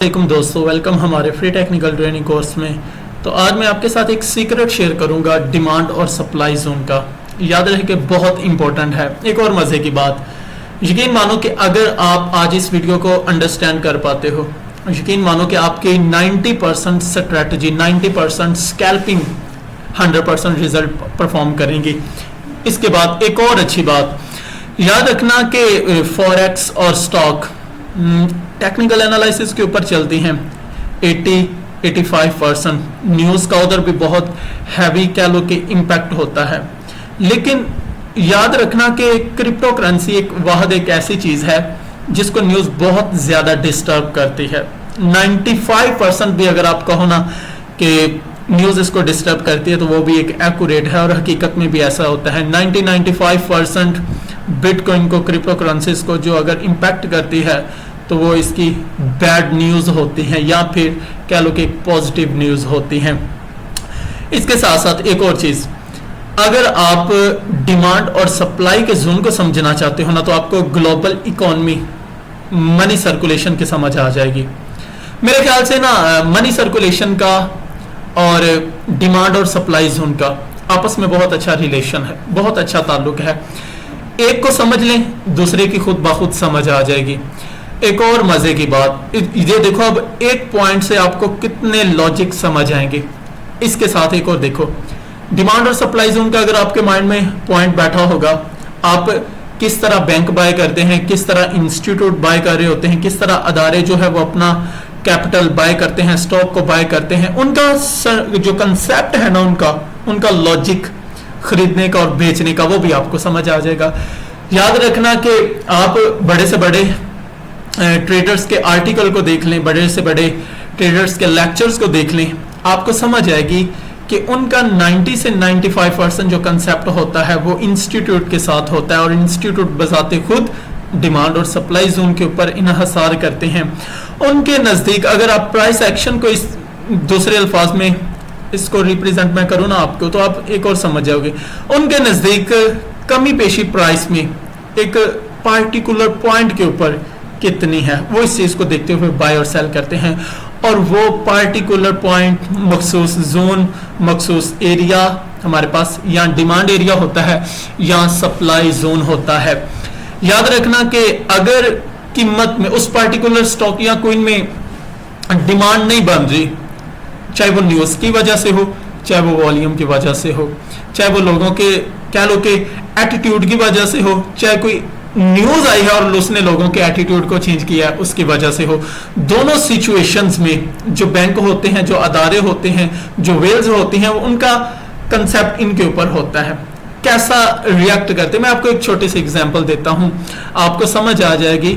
वालेकुम दोस्तों, वेलकम हमारे फ्री टेक्निकल ट्रेनिंग कोर्स में। तो आज मैं आपके साथ एक सीक्रेट शेयर करूंगा डिमांड और सप्लाई जोन का। याद रहे कि बहुत इंपॉर्टेंट है। एक और मज़े की बात, यकीन मानो कि अगर आप आज इस वीडियो को अंडरस्टैंड कर पाते हो, यकीन मानो कि आपकी 90% स्ट्रैटेजी, 90% स्कैल्पिंग 100% रिजल्ट परफॉर्म करेंगी। इसके बाद एक और अच्छी बात याद रखना कि फॉरेक्स और स्टॉक टेक्निकल एनालिसिस के ऊपर चलती हैं। 80-85% न्यूज़ का उधर भी बहुत हैवी कह लो कि इम्पैक्ट होता है। लेकिन याद रखना कि क्रिप्टो करेंसी एक ऐसी चीज़ है जिसको न्यूज़ बहुत ज़्यादा डिस्टर्ब करती है। 95% भी अगर आप कहो ना कि न्यूज़ इसको डिस्टर्ब करती है तो वो भी एक एक्यूरेट है, और हकीकत में भी ऐसा होता है। 90-95% बिटकॉइन को, क्रिप्टो करेंसीज को जो अगर इम्पैक्ट करती है तो वो इसकी बैड न्यूज़ होती हैं, या फिर कह लो कि पॉजिटिव न्यूज़ होती हैं। इसके साथ साथ एक और चीज़, अगर आप डिमांड और सप्लाई के जोन को समझना चाहते हो ना, तो आपको ग्लोबल इकोनॉमी, मनी सर्कुलेशन की समझ आ जाएगी। मेरे ख्याल से ना मनी सर्कुलेशन का और डिमांड और सप्लाई जोन का आपस में बहुत अच्छा रिलेशन है, बहुत अच्छा ताल्लुक है। एक को समझ लें, दूसरे की खुद ब खुद समझ आ जाएगी। एक और मजे की बात, ये देखो अब एक पॉइंट से आपको कितने लॉजिक समझ आएंगे। इसके साथ एक और देखो, डिमांड और सप्लाई जोन का अगर आपके माइंड में पॉइंट बैठा होगा, आप किस तरह बैंक बाय करते हैं, किस तरह इंस्टीट्यूट बाय कर रहे होते हैं, किस तरह अदारे जो है वो अपना कैपिटल बाय करते हैं, स्टॉक को बाय करते हैं, उनका जो कंसेप्ट है ना, उनका लॉजिक खरीदने का और बेचने का, वो भी आपको समझ आ जाएगा। याद रखना कि आप बड़े से बड़े ट्रेडर्स के आर्टिकल को देख लें, बड़े से बड़े ट्रेडर्स के लेक्चर्स को देख लें, आपको समझ आएगी कि उनका 90 से 95% जो कंसेप्ट होता है वो इंस्टीट्यूट के साथ होता है, और इंस्टीट्यूट बजाते खुद डिमांड और सप्लाई जोन के ऊपर इन्हिसार करते हैं। उनके नज़दीक अगर आप प्राइस एक्शन को इस दूसरे अल्फाज में इसको रिप्रेजेंट मैं करूँ ना आपको, तो आप एक और समझ जाओगे। उनके नज़दीक कमी पेशी प्राइस में एक पार्टिकुलर पॉइंट के ऊपर कितनी है, वो इस चीज़ को देखते हुए बाय और सेल करते हैं। और वो पार्टिकुलर पॉइंट, मखसूस जोन, मखसूस एरिया हमारे पास या डिमांड एरिया होता है या सप्लाई जोन होता है। याद रखना कि अगर कीमत में उस पार्टिकुलर स्टॉक या कोइन में डिमांड नहीं बन रही, चाहे वो न्यूज़ की वजह से हो, चाहे वो वॉल्यूम की वजह से हो, चाहे वो लोगों के कह लो कि एटीट्यूड की वजह से हो, चाहे कोई न्यूज़ आई है और उसने लोगों के एटीट्यूड को चेंज किया है उसकी वजह से हो, दोनों सिचुएशंस में जो बैंक होते हैं, जो अदारे होते हैं, जो वेल्स होती हैं, उनका कंसेप्ट इनके ऊपर होता है। कैसा रिएक्ट करते हैं, मैं आपको एक छोटी सी एग्जांपल देता हूं, आपको समझ आ जाएगी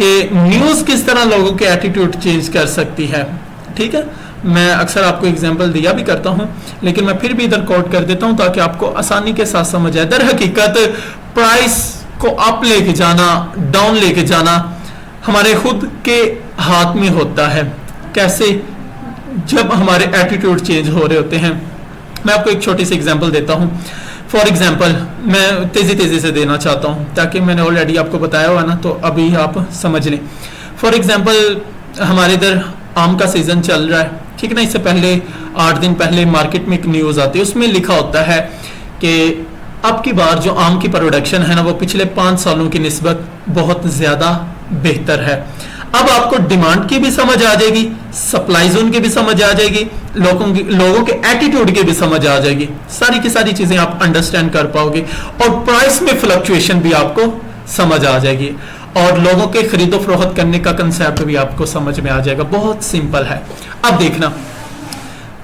कि न्यूज़ किस तरह लोगों के एटीट्यूड चेंज कर सकती है। ठीक है, मैं अक्सर आपको एग्जांपल दिया भी करता हूं, लेकिन मैं फिर भी इधर कोट कर देता हूं ताकि आपको आसानी के साथ समझ आए। दर हकीकत प्राइस को अप लेके जाना, डाउन लेके जाना हमारे खुद के हाथ में होता है। कैसे? जब हमारे एटीट्यूड चेंज हो रहे होते हैं। मैं आपको एक छोटी सी एग्जांपल देता हूं। फॉर एग्जांपल, मैं तेजी से देना चाहता हूं ताकि मैंने ऑलरेडी आपको बताया हुआ ना, तो अभी आप समझ लें। फॉर एग्जांपल, हमारे इधर आम का सीजन चल रहा है, ठीक है ना। इससे पहले 8 दिन पहले मार्केट में एक न्यूज़ आती है, उसमें लिखा होता है कि अब की बार जो आम की प्रोडक्शन है ना, वो पिछले 5 सालों की निस्बत बहुत ज़्यादा बेहतर है। अब आपको डिमांड की भी समझ आ जाएगी, सप्लाई जोन की भी समझ आ जाएगी, लोगों के एटीट्यूड की भी समझ आ जाएगी। सारी की सारी चीज़ें आप अंडरस्टैंड कर पाओगे, और प्राइस में फ्लक्चुएशन भी आपको समझ आ जाएगी, और लोगों के खरीदो फरोख्त करने का कंसेप्ट भी आपको समझ में आ जाएगा। बहुत सिंपल है। अब देखना,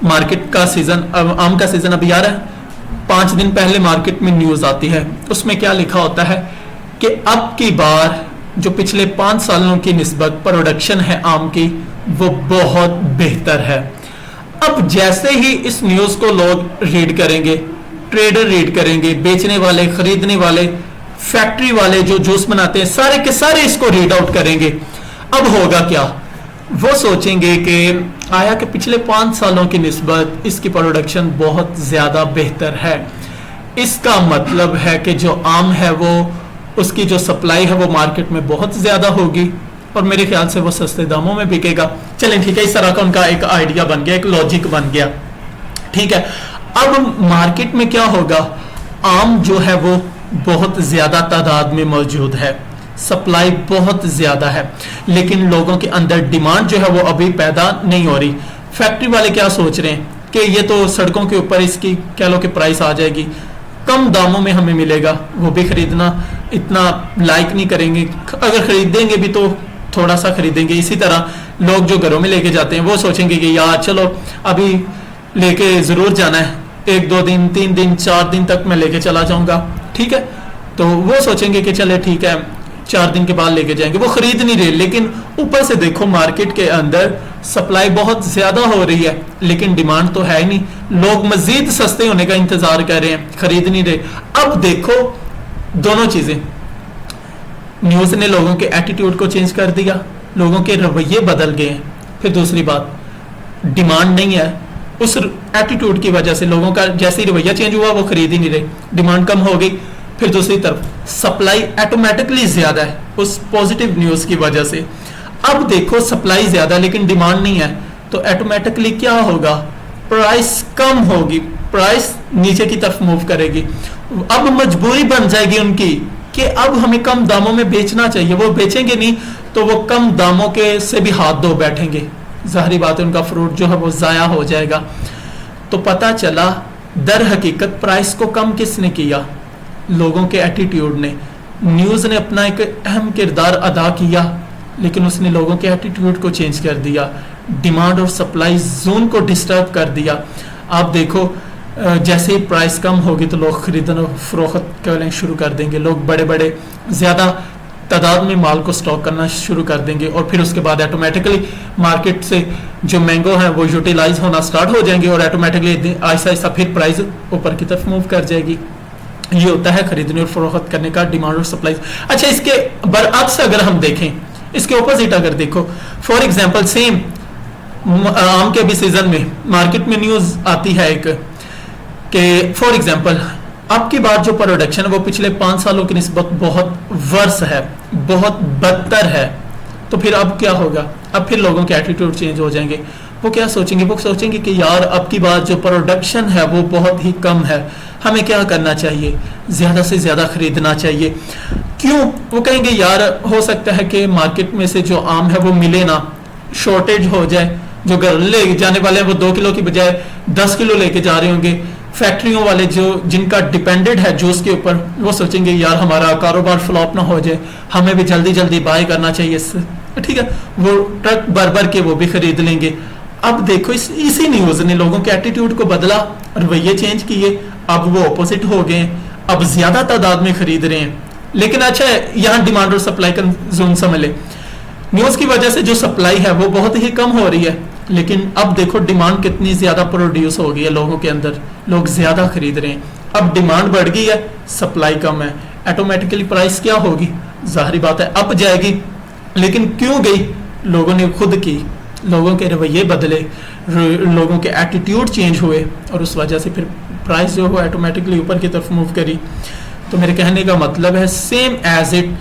मार्केट का सीजन, अब आम का सीजन अभी आ रहा है। 5 दिन पहले मार्केट में न्यूज़ आती है, उसमें क्या लिखा होता है कि अब की बार जो पिछले 5 सालों की निस्बत प्रोडक्शन है आम की, वो बहुत बेहतर है। अब जैसे ही इस न्यूज़ को लोग रीड करेंगे, ट्रेडर रीड करेंगे, बेचने वाले, खरीदने वाले, फैक्ट्री वाले जो जूस बनाते हैं, सारे के सारे इसको रीड आउट करेंगे। अब होगा क्या? वो सोचेंगे कि आया कि पिछले 5 सालों की निस्बत इसकी प्रोडक्शन बहुत ज़्यादा बेहतर है। इसका मतलब है कि जो आम है वो, उसकी जो सप्लाई है वो मार्केट में बहुत ज़्यादा होगी, और मेरे ख्याल से वो सस्ते दामों में बिकेगा। चलें ठीक है, इस तरह का उनका एक आइडिया बन गया, एक लॉजिक बन गया। ठीक है, अब मार्केट में क्या होगा, आम जो है वो बहुत ज्यादा तादाद में मौजूद है, सप्लाई बहुत ज्यादा है, लेकिन लोगों के अंदर डिमांड जो है वो अभी पैदा नहीं हो रही। फैक्ट्री वाले क्या सोच रहे हैं कि ये तो सड़कों के ऊपर इसकी कह लो कि प्राइस आ जाएगी, कम दामों में हमें मिलेगा, वो भी खरीदना इतना लाइक नहीं करेंगे, अगर खरीदेंगे भी तो थोड़ा सा खरीदेंगे। इसी तरह लोग जो घरों में लेके जाते हैं वो सोचेंगे कि यार चलो अभी लेके जरूर जाना है, 1-2 दिन 3 दिन 4 दिन तक मैं लेके चला जाऊंगा। ठीक है, तो वो सोचेंगे कि चले ठीक है 4 दिन के बाद लेके जाएंगे, वो खरीद नहीं रहे। लेकिन ऊपर से देखो मार्केट के अंदर सप्लाई बहुत ज्यादा हो रही है, लेकिन डिमांड तो है ही नहीं, लोग मजीद सस्ते होने का इंतजार कर रहे हैं, खरीद नहीं रहे। अब देखो दोनों चीजें, न्यूज ने लोगों के एटीट्यूड को चेंज कर दिया, लोगों के रवैये बदल गए। फिर दूसरी बात, डिमांड नहीं है, उस एटीट्यूड की वजह से लोगों का जैसे ही रवैया चेंज हुआ वो खरीद ही नहीं रहे, डिमांड कम हो गई। फिर दूसरी तरफ सप्लाई ऑटोमेटिकली ज्यादा है उस पॉजिटिव न्यूज की वजह से। अब देखो सप्लाई ज्यादा लेकिन डिमांड नहीं है, तो ऑटोमेटिकली क्या होगा, प्राइस कम होगी, प्राइस नीचे की तरफ मूव करेगी। अब मजबूरी बन जाएगी उनकी कि अब हमें कम दामों में बेचना चाहिए, वो बेचेंगे नहीं तो वो कम दामों के से भी हाथ धो बैठेंगे, जाहिर बात है उनका फ्रूट जो है वो जाया हो जाएगा। तो पता चला दर हकीकत प्राइस को कम किसने किया, लोगों के एटीट्यूड ने। न्यूज ने अपना एक अहम किरदार अदा किया, लेकिन उसने लोगों के एटीट्यूड को चेंज कर दिया, डिमांड और सप्लाई जोन को डिस्टर्ब कर दिया। आप देखो जैसे ही प्राइस कम होगी तो लोग खरीदना फरोख्त करना शुरू कर देंगे, लोग बड़े बड़े ज्यादा तादाद में माल को स्टॉक करना शुरू कर देंगे, और फिर उसके बाद ऑटोमेटिकली मार्केट से जो मैंगो है वो यूटिलाइज होना स्टार्ट हो जाएंगे, और ऑटोमेटिकली आहिस्ता आहिस्ता फिर प्राइस ऊपर की तरफ मूव कर जाएगी। ये होता है खरीदने और फरोख्त करने का, डिमांड और सप्लाई। अच्छा, इसके बरअक्स अगर हम देखें, इसके ऑपोजिट अगर देखो, फॉर एग्जांपल सेम आम के भी सीजन में मार्केट में न्यूज आती है एक कि फॉर एग्जांपल अब की बार जो प्रोडक्शन है वो पिछले 5 सालों की निस्बत बहुत वर्स है, बहुत बदतर है। तो फिर अब क्या होगा, अब फिर लोगों के एटीट्यूड चेंज हो जाएंगे। वो क्या सोचेंगे, वो सोचेंगे कि यार अब की बार जो प्रोडक्शन है वो बहुत ही कम है, हमें क्या करना चाहिए, ज्यादा से ज्यादा खरीदना चाहिए। क्यों, वो कहेंगे यार हो सकता है कि मार्केट में से जो आम है वो मिले ना, शॉर्टेज हो जाए, जो घर ले जाने वाले हैं वो 2 किलो की बजाय 10 किलो लेके जा रहे होंगे। फैक्ट्रियों वाले जो जिनका डिपेंडेंट है जूस के ऊपर, वो सोचेंगे यार हमारा कारोबार फ्लॉप ना हो जाए, हमें भी जल्दी जल्दी बाय करना चाहिए इससे। ठीक है, वो ट्रक भर भर के वो भी खरीद लेंगे। अब देखो इसी न्यूज ने लोगों के एटीट्यूड को बदला, रवैये चेंज किए, अब वो ऑपोजिट हो गए, अब ज्यादा तादाद में खरीद रहे हैं। लेकिन अच्छा यहाँ डिमांड और सप्लाई का जोन समझ ले, न्यूज की वजह से जो सप्लाई है वो बहुत ही कम हो रही है, लेकिन अब देखो डिमांड कितनी ज्यादा प्रोड्यूस हो गई है लोगों के अंदर, लोग ज्यादा खरीद रहे हैं। अब डिमांड बढ़ गई है, सप्लाई कम है, ऑटोमेटिकली प्राइस क्या होगी, जाहिर बात है अप जाएगी। लेकिन क्यों गई, लोगों ने खुद की, लोगों के रवैये बदले, लोगों के एटीट्यूड चेंज हुए, और उस वजह से फिर प्राइस जो है ऑटोमेटिकली ऊपर की तरफ मूव करी। तो मेरे कहने का मतलब है सेम एज इट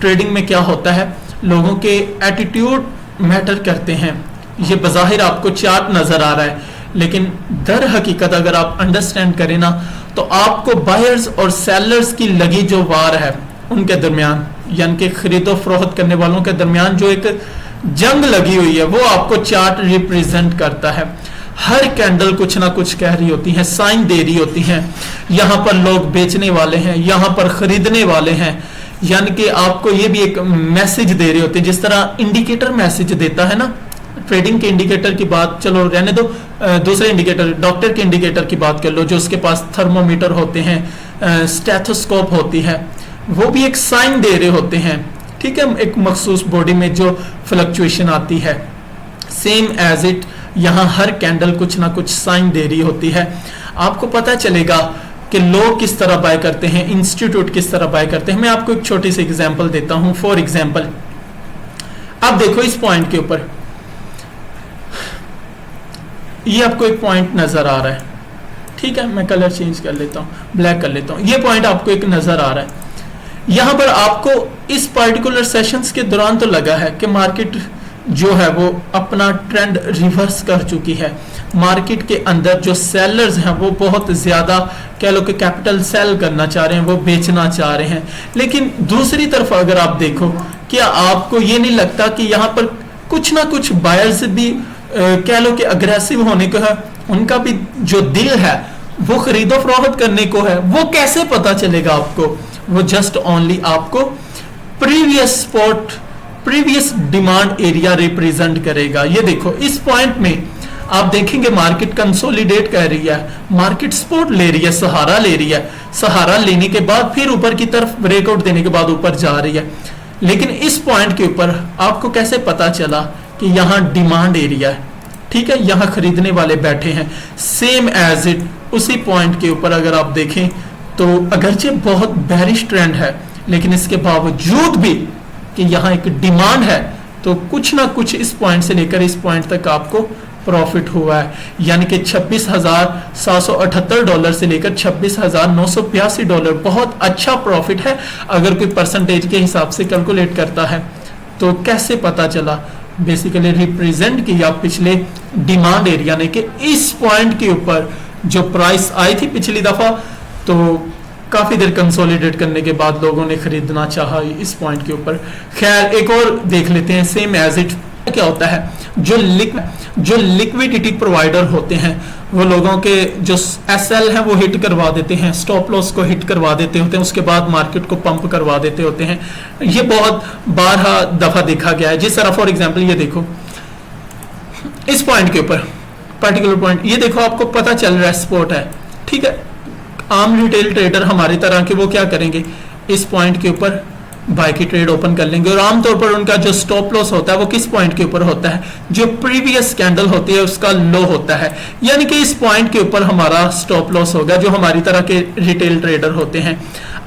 ट्रेडिंग में क्या होता है, लोगों के एटीट्यूड मैटर करते हैं। ये बज़ाहिर आपको चार्ट नजर आ रहा है, लेकिन दर हकीकत अगर आप अंडरस्टैंड करें ना, तो आपको बायर्स और सेलर्स की लगी जो वार है उनके दरमियान, यानी कि खरीदो फरोख्त करने वालों के दरमियान जो एक जंग लगी हुई है, वो आपको चार्ट रिप्रेजेंट करता है। हर कैंडल कुछ ना कुछ कह रही होती है, साइन दे रही होती है, यहाँ पर लोग बेचने वाले हैं, यहाँ पर खरीदने वाले हैं, यानी कि आपको ये भी एक मैसेज दे रहे होते हैं। जिस तरह इंडिकेटर मैसेज देता है ना, ट्रेडिंग के इंडिकेटर की बात चलो रहने दो, दूसरे इंडिकेटर डॉक्टर के इंडिकेटर की बात कर लो, जो उसके पास थर्मोमीटर होते हैं, स्टेथोस्कोप होती है, वो भी एक साइन दे रहे होते हैं। ठीक है, एक मखसूस बॉडी में जो फ्लक्चुएशन आती है, सेम एज इट यहाँ हर कैंडल कुछ ना कुछ साइन दे रही होती है। आपको पता चलेगा कि लोग किस तरह बाय करते हैं, इंस्टीट्यूट किस तरह बाय करते हैं। मैं आपको एक छोटी सी एग्जांपल देता हूं। फॉर एग्जांपल अब देखो इस पॉइंट के ऊपर, ये आपको एक पॉइंट नजर आ रहा है, ठीक है, मैं कलर चेंज कर लेता हूं, ब्लैक कर लेता हूं। ये पॉइंट आपको एक नजर आ रहा है, यहां पर आपको इस पर्टिकुलर सेशंस के दौरान तो लगा है कि मार्केट जो है वो अपना ट्रेंड रिवर्स कर चुकी है। मार्केट के अंदर जो सेलर्स हैं वो बहुत ज्यादा कह लो कि कैपिटल सेल करना चाह रहे हैं, वो बेचना चाह रहे हैं। लेकिन दूसरी तरफ अगर आप देखो, क्या आपको ये नहीं लगता कि यहाँ पर कुछ ना कुछ बायर्स भी कह लो कि अग्रेसिव होने को है, उनका भी जो दिल है वो खरीदो फरोख्त करने को है। वो कैसे पता चलेगा आपको? वो जस्ट ओनली आपको प्रीवियस डिमांड एरिया रिप्रेजेंट करेगा। ये देखो इस पॉइंट में आप देखेंगे मार्केट कंसोलिडेट कर रही है, मार्केट सपोर्ट ले रही है, सहारा ले रही है, सहारा लेने के बाद फिर ऊपर की तरफ ब्रेकआउट देने के बाद ऊपर जा रही है। लेकिन इस पॉइंट के ऊपर आपको कैसे पता चला कि यहां डिमांड एरिया है? ठीक है, यहां खरीदने वाले बैठे हैं। सेम एज इट उसी पॉइंट के ऊपर अगर आप देखें तो अगरचे बहुत बेरिश ट्रेंड है, लेकिन इसके बावजूद भी कि यहां एक डिमांड है, तो कुछ ना कुछ इस पॉइंट से लेकर इस पॉइंट तक आपको प्रॉफिट हुआ है। यानी कि $26,778 से लेकर $26,982, बहुत अच्छा प्रॉफिट है अगर कोई परसेंटेज के हिसाब से कैलकुलेट करता है। तो कैसे पता चला? बेसिकली रिप्रेजेंट किया पिछले डिमांड एरिया ने कि इस पॉइंट के ऊपर जो प्राइस आई थी पिछली दफा, तो काफी देर कंसोलिडेट करने के बाद लोगों ने खरीदना चाहा इस पॉइंट के ऊपर। खैर एक और देख लेते हैं सेम एज इट क्या होता है। जो लिक्विडिटी प्रोवाइडर होते हैं वो लोगों के जो एसएल है वो हिट करवा देते हैं, स्टॉप लॉस को हिट करवा देते होते हैं, उसके बाद मार्केट को पंप करवा देते होते हैं। ये बहुत बारह दफा देखा गया है। जिस तरह फॉर एग्जांपल ये देखो इस पॉइंट के ऊपर पर्टिकुलर पॉइंट, ये देखो आपको पता चल रहा है सपोर्ट है। ठीक है, आम रिटेल ट्रेडर हमारी तरह के वो क्या करेंगे, इस पॉइंट के ऊपर बाय की ट्रेड ओपन कर लेंगे और आमतौर पर उनका जो स्टॉप लॉस होता है वो किस पॉइंट के ऊपर होता है? जो प्रीवियस कैंडल होती है उसका लो होता है, यानी कि इस पॉइंट के ऊपर हमारा स्टॉप लॉस होगा जो हमारी तरह के रिटेल ट्रेडर होते हैं।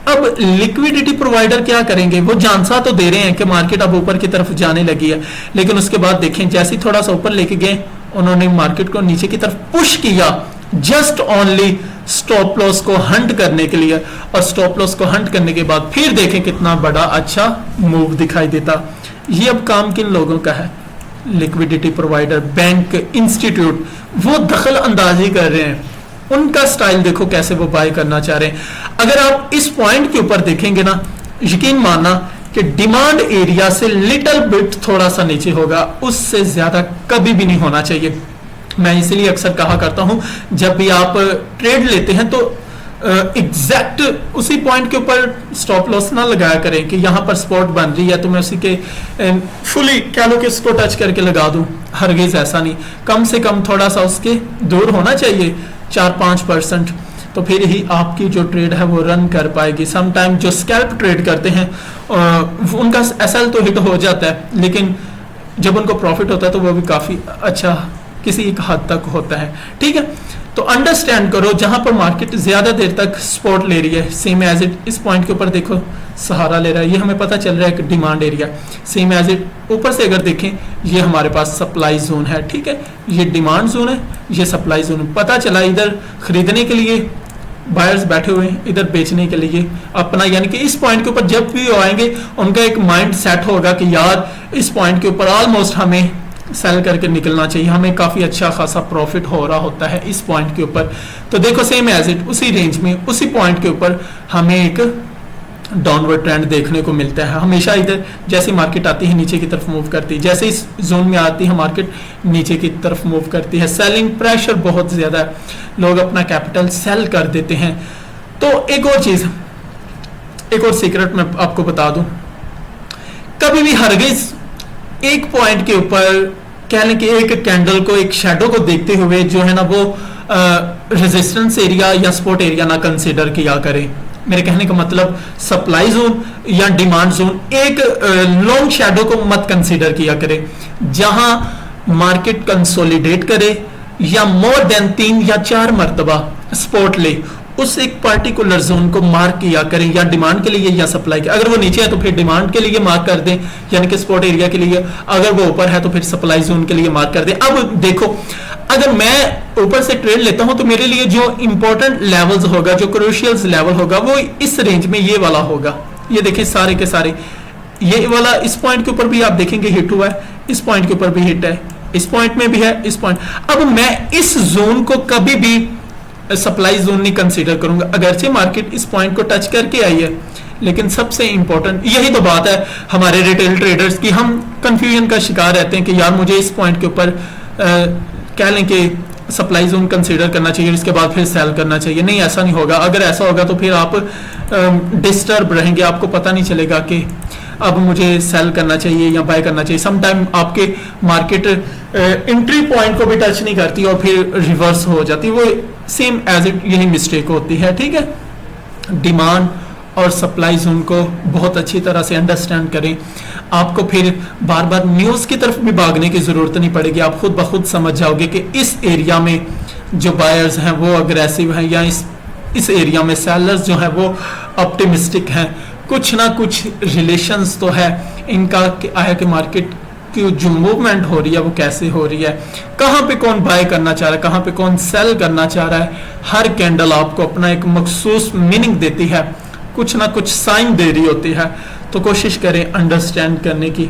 अब लिक्विडिटी प्रोवाइडर क्या करेंगे? वो जानसा तो दे रहे हैं कि मार्केट अब ऊपर की तरफ जाने लगी है, लेकिन उसके बाद देखें जैसे ही थोड़ा सा ऊपर लेके गए उन्होंने मार्केट को नीचे की तरफ पुश किया जस्ट ओनली स्टॉप लॉस को हंट करने के लिए, और स्टॉप लॉस को हंट करने के बाद फिर देखें कितना बड़ा अच्छा मूव दिखाई देता। ये अब काम किन लोगों का है? लिक्विडिटी प्रोवाइडर, बैंक, इंस्टीट्यूट, वो दखल अंदाजी कर रहे हैं। उनका स्टाइल देखो कैसे वो बाय करना चाह रहे हैं। अगर आप इस पॉइंट के ऊपर देखेंगे ना, यकीन मानना कि डिमांड एरिया से लिटिल बिट थोड़ा सा नीचे होगा, उससे ज्यादा कभी भी नहीं होना चाहिए। मैं इसलिए अक्सर कहा करता हूं जब भी आप ट्रेड लेते हैं तो एग्जैक्ट उसी पॉइंट के ऊपर स्टॉप लॉस ना लगाया करें कि यहां पर स्पॉट बन रही है तो मैं उसी के फुली कह लो कि इसको टच करके लगा दूं। हरगिज ऐसा नहीं, कम से कम थोड़ा सा उसके दूर होना चाहिए 4-5%, तो फिर ही आपकी जो ट्रेड है वो रन कर पाएगी। समटाइम जो स्कैल्प ट्रेड करते हैं उनका एसएल तो हिट हो जाता है, लेकिन जब उनको प्रॉफिट होता है तो वो भी काफी अच्छा किसी एक हद तक होता है। ठीक है, तो अंडरस्टैंड करो जहां पर मार्केट ज्यादा देर तक सपोर्ट ले रही है, सेम एज इट इस पॉइंट के ऊपर देखो सहारा ले रहा है, ये हमें पता चल रहा है कि demand area. Same as it ऊपर से अगर देखें ये हमारे पास सप्लाई जोन है। ठीक है, ये डिमांड जोन है, ये सप्लाई जोन है। पता चला इधर खरीदने के लिए बायर्स बैठे हुए हैं, इधर बेचने के लिए अपना, यानी कि इस पॉइंट के ऊपर जब भी आएंगे उनका एक माइंड सेट होगा कि यार इस पॉइंट के ऊपर ऑलमोस्ट हमें सेल करके निकलना चाहिए, हमें काफी अच्छा खासा प्रॉफिट हो रहा होता है इस पॉइंट के ऊपर। तो देखो सेम एज इट उसी रेंज में उसी पॉइंट के ऊपर हमें एक डाउनवर्ड ट्रेंड देखने को मिलता है। हमेशा इधर जैसे मार्केट आती है नीचे की तरफ मूव करती है, जैसे इस जोन में आती है मार्केट नीचे की तरफ मूव करती है। सेलिंग प्रेशर बहुत ज्यादा है, लोग अपना कैपिटल सेल कर देते हैं। तो एक और चीज, एक और सीक्रेट मैं आपको बता दूं, कभी भी हरगिज एक पॉइंट के ऊपर कह लें कि एक कैंडल को, एक शैडो को देखते हुए जो है ना वो रेजिस्टेंस एरिया या सपोर्ट एरिया ना कंसीडर किया करें। मेरे कहने का मतलब सप्लाई जोन या डिमांड जोन, एक लॉन्ग शैडो को मत कंसीडर किया करें। जहां मार्केट कंसोलिडेट करे या मोर देन 3 या 4 मर्तबा सपोर्ट ले, उस एक पर्टिकुलर जोन को मार्क किया करें, या डिमांड के लिए या सप्लाई के। अगर वो नीचे है तो फिर डिमांड के लिए मार्क कर दें, यानी कि सपोर्ट एरिया के लिए। अगर वो ऊपर है तो फिर सप्लाई जोन के लिए मार्क कर दें। अब देखो, अगर मैं ऊपर से ट्रेड लेता हूं तो मेरे लिए जो इंपॉर्टेंट लेवल्स होगा, जो क्रूशियल लेवल होगा, वो इस रेंज में ये वाला होगा। ये देखिए सारे के सारे, ये वाला इस पॉइंट के ऊपर भी आप देखेंगे हिट हुआ है, इस पॉइंट के ऊपर भी हिट है, इस पॉइंट में भी है, इस पॉइंट। अब मैं इस जोन को कभी भी सप्लाई जोन नहीं कंसीडर करूंगा, अगरचे मार्केट इस पॉइंट को टच करके आई है, लेकिन सबसे इंपॉर्टेंट यही तो बात है हमारे रिटेल ट्रेडर्स की, हम कंफ्यूजन का शिकार रहते हैं कि यार मुझे इस पॉइंट के ऊपर कह लें कि सप्लाई जोन कंसीडर करना चाहिए, इसके बाद फिर सेल करना चाहिए। नहीं, ऐसा नहीं होगा। अगर ऐसा होगा तो फिर आप डिस्टर्ब रहेंगे, आपको पता नहीं चलेगा कि अब मुझे सेल करना चाहिए या बाय करना चाहिए। समटाइम आपके मार्केट एंट्री पॉइंट को भी टच नहीं करती और फिर रिवर्स हो जाती है, वो सेम एज इट यही मिस्टेक होती है। ठीक है, डिमांड और सप्लाई जोन को बहुत अच्छी तरह से अंडरस्टैंड करें, आपको फिर बार बार न्यूज़ की तरफ भी भागने की ज़रूरत नहीं पड़ेगी। आप खुद ब खुद समझ जाओगे कि इस एरिया में जो बायर्स हैं वो अग्रेसिव हैं या इस एरिया में सेलर्स जो हैं वो ऑप्टिमिस्टिक हैं। कुछ ना कुछ रिलेशंस तो है इनका कि आया कि मार्केट की जो मूवमेंट हो रही है वो कैसे हो रही है, कहाँ पे कौन बाय करना चाह रहा है, कहाँ पे कौन सेल करना चाह रहा है। हर कैंडल आपको अपना एक मखसूस मीनिंग देती है, कुछ ना कुछ साइन दे रही होती है। तो कोशिश करें अंडरस्टैंड करने की।